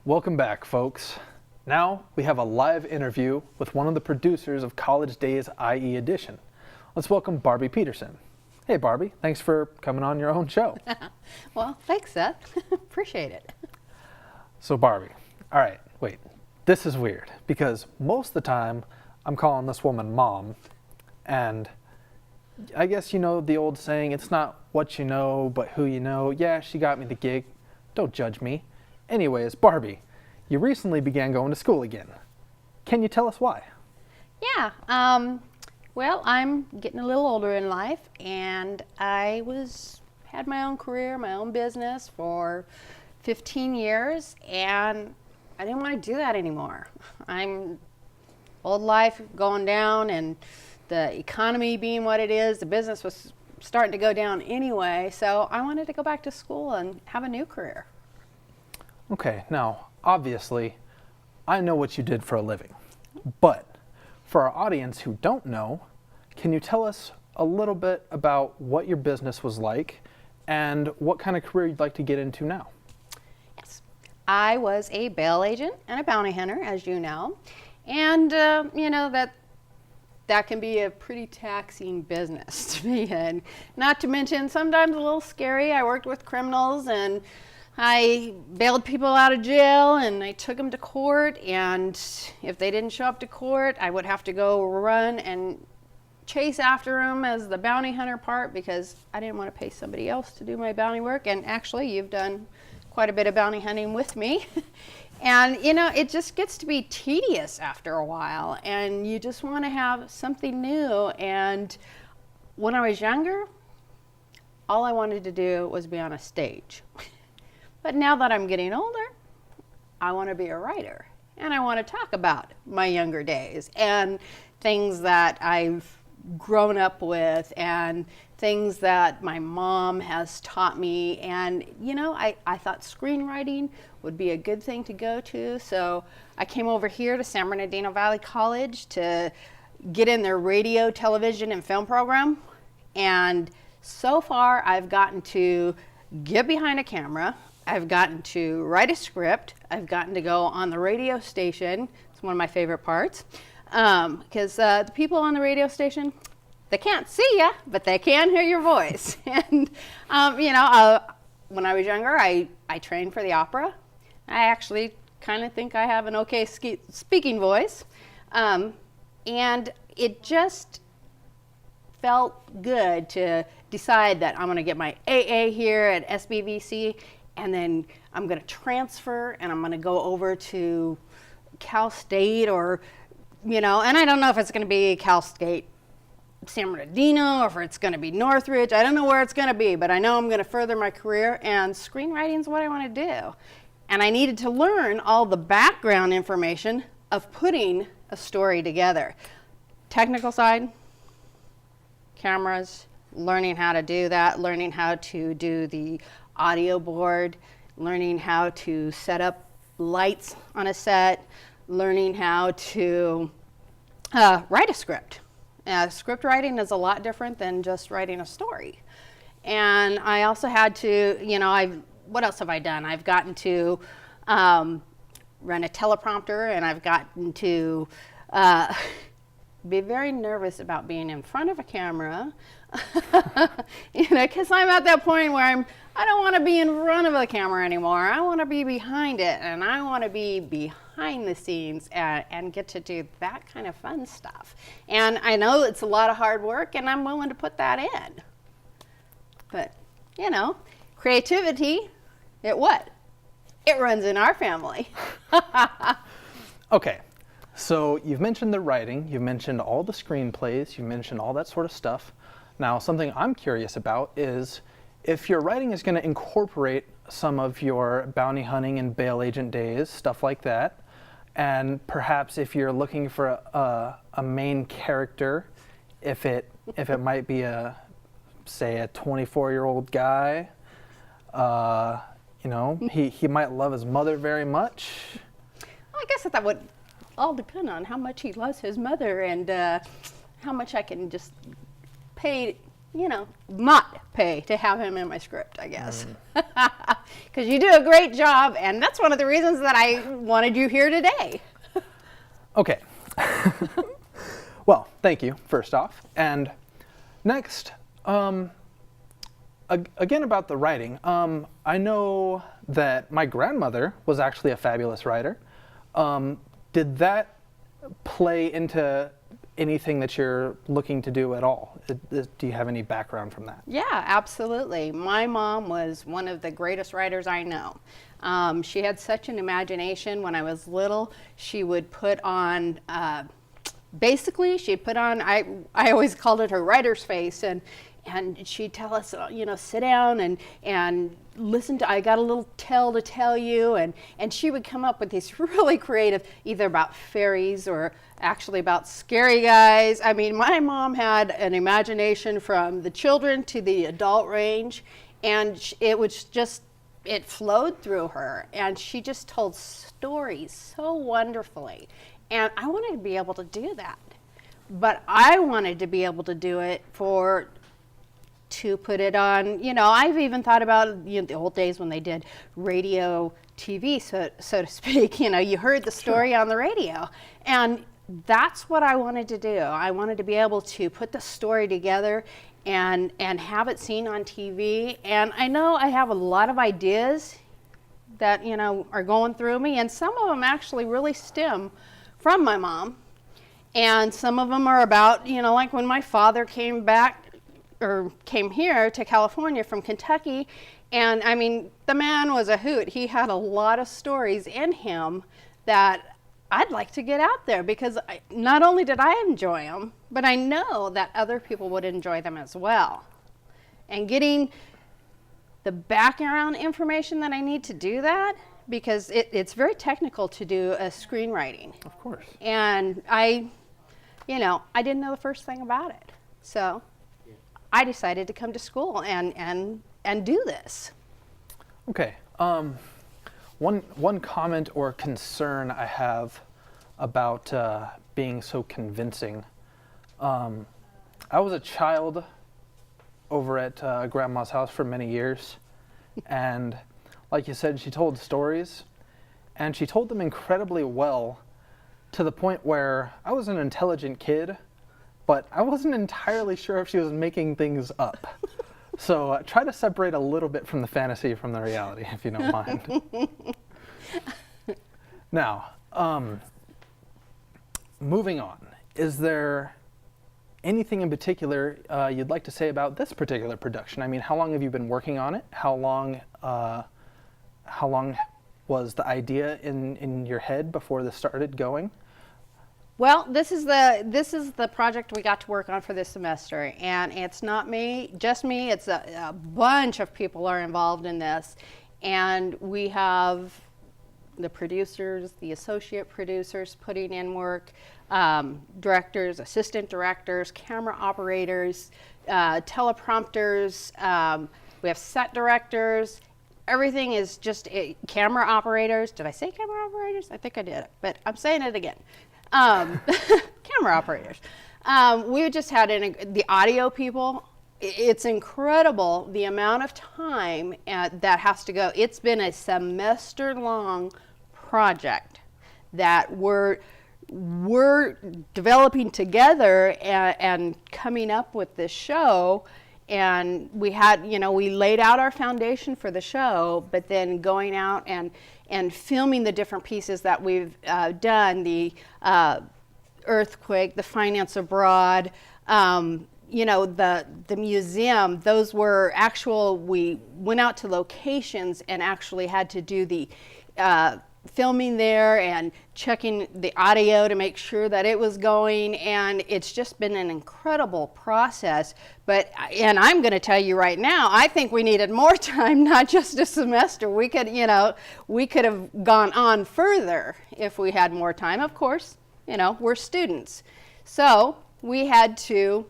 Welcome back, folks. Now we have a live interview with one of the producers of College Daze IE Edition. Let's welcome Barbie Peterson. Hey Barbie, thanks for coming on your own show. Well, thanks Seth. Appreciate it. So Barbie, all right, wait, this is weird because most of the time I'm calling this woman Mom, and I guess you know the old saying, it's not what you know, but who you know. Yeah, she got me the gig. Don't judge me. Anyways, Barbie, you recently began going to school again. Can you tell us why? Yeah, well, I'm getting a little older in life, and I had my own career, my own business for 15 years, and I didn't want to do that anymore. I'm old life going down, and the economy being what it is, the business was starting to go down anyway, so I wanted to go back to school and have a new career. Okay, now, obviously, I know what you did for a living, but for our audience who don't know, can you tell us a little bit about what your business was like and what kind of career you'd like to get into now? Yes, I was a bail agent and a bounty hunter, as you know, and you know that can be a pretty taxing business to be in. Not to mention sometimes a little scary. I worked with criminals and I bailed people out of jail and I took them to court, and if they didn't show up to court, I would have to go run and chase after them as the bounty hunter part because I didn't want to pay somebody else to do my bounty work. And actually, you've done quite a bit of bounty hunting with me. And you know, it just gets to be tedious after a while, and you just want to have something new. And when I was younger, all I wanted to do was be on a stage. But now that I'm getting older, I want to be a writer, and I want to talk about my younger days and things that I've grown up with and things that my mom has taught me. And you know, I thought screenwriting would be a good thing to go to, so I came over here to San Bernardino Valley College to get in their radio, television, and film program. And so far I've gotten to get behind a camera, I've gotten to write a script, I've gotten to go on the radio station. It's one of my favorite parts, because the people on the radio station, they can't see you, but they can hear your voice. And you know, when I was younger, I trained for the opera. I actually kind of think I have an okay speaking voice, and it just felt good to decide that I'm going to get my AA here at SBVC, and then I'm going to transfer and I'm going to go over to Cal State, or you know, and I don't know if it's going to be Cal State San Bernardino or if it's going to be Northridge. I don't know where it's going to be, but I know I'm going to further my career, and screenwriting is what I want to do. And I needed to learn all the background information of putting a story together. Technical side, cameras, learning how to do that, learning how to do the audio board, learning how to set up lights on a set, learning how to write a script. Script writing is a lot different than just writing a story. And I also had to, you know, what else have I done? I've gotten to run a teleprompter, and I've gotten to be very nervous about being in front of a camera, you know, because I'm at that point where I don't want to be in front of the camera anymore. I want to be behind it, and I want to be behind the scenes and get to do that kind of fun stuff. And I know it's a lot of hard work, and I'm willing to put that in. But, you know, creativity, it runs in our family. Okay, so you've mentioned the writing, you've mentioned all the screenplays, you've mentioned all that sort of stuff. Now, something I'm curious about is if your writing is going to incorporate some of your bounty hunting and bail agent days, stuff like that, and perhaps if you're looking for a main character, if it might be say a 24-year-old guy, you know, he might love his mother very much. Well, I guess that would all depend on how much he loves his mother and how much I can just pay, you know, not pay to have him in my script, I guess. because you do a great job, and that's one of the reasons that I wanted you here today. Okay. Well, thank you, first off. And next, again about the writing. I know that my grandmother was actually a fabulous writer. Did that play into anything that you're looking to do at all? Do you have any background from that? Yeah, absolutely. My mom was one of the greatest writers I know. She had such an imagination. When I was little, she would put on, basically, she'd put on, I always called it her writer's face, and she'd tell us, sit down and listen to, I got a little tale to tell you, and she would come up with these really creative, either about fairies or actually about scary guys. I mean, my mom had an imagination from the children to the adult range, and it was just, it flowed through her, and she just told stories so wonderfully. And I wanted to be able to do that. But I wanted to be able to do it to put it on, I've even thought about the old days when they did radio TV, so to speak. You heard the story on the radio. And that's what I wanted to do. I wanted to be able to put the story together and have it seen on TV. And I know I have a lot of ideas that, are going through me, and some of them actually really stem from my mom. And some of them are about, like when my father came here to California from Kentucky, and I mean, the man was a hoot. He had a lot of stories in him that I'd like to get out there, because not only did I enjoy them, but I know that other people would enjoy them as well. And getting the background information that I need to do that, because it's very technical to do a screenwriting. Of course. And I didn't know the first thing about it. So I decided to come to school and do this. Okay. One comment or concern I have about being so convincing. I was a child over at Grandma's house for many years, and like you said, she told stories, and she told them incredibly well, to the point where I was an intelligent kid, but I wasn't entirely sure if she was making things up. So try to separate a little bit from the fantasy from the reality, if you don't mind. Now, moving on, is there anything in particular you'd like to say about this particular production? I mean, how long have you been working on it? How long was the idea in your head before this started going? Well, this is the project we got to work on for this semester, and it's not just me. It's a bunch of people are involved in this, and we have the producers, the associate producers putting in work, directors, assistant directors, camera operators, teleprompters. We have set directors. Everything is just camera operators. Did I say camera operators? I think I did, but I'm saying it again. Camera operaters. We just had the audio people. It's incredible the amount of time that has to go. It's been a semester-long project that we're developing together and coming up with this show. And we had, we laid out our foundation for the show, but then going out and filming the different pieces that we've done, the earthquake, the finance abroad, the museum, those were actual, we went out to locations and actually had to do the filming there and checking the audio to make sure that it was going, and it's just been an incredible process. And I'm going to tell you right now, I think we needed more time, not just a semester. We could have gone on further if we had more time. Of course, we're students, so we had to,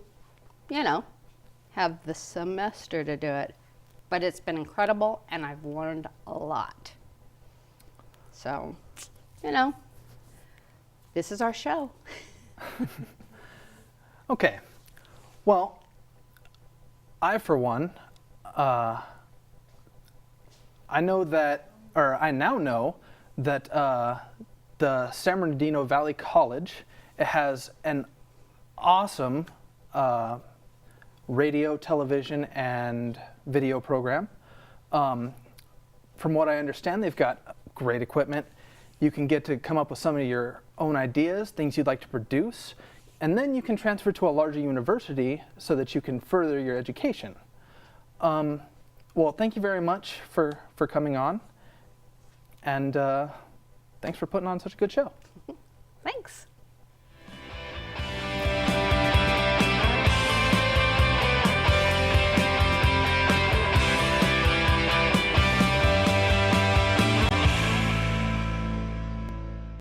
have the semester to do it. But it's been incredible, and I've learned a lot. So, this is our show. Okay. Well, I, for one, I know that, or I now know that the San Bernardino Valley College, it has an awesome radio, television, and video program. From what I understand, they've got great equipment. You can get to come up with some of your own ideas, things you'd like to produce, and then you can transfer to a larger university so that you can further your education. Well, thank you very much for coming on, and thanks for putting on such a good show. Thanks.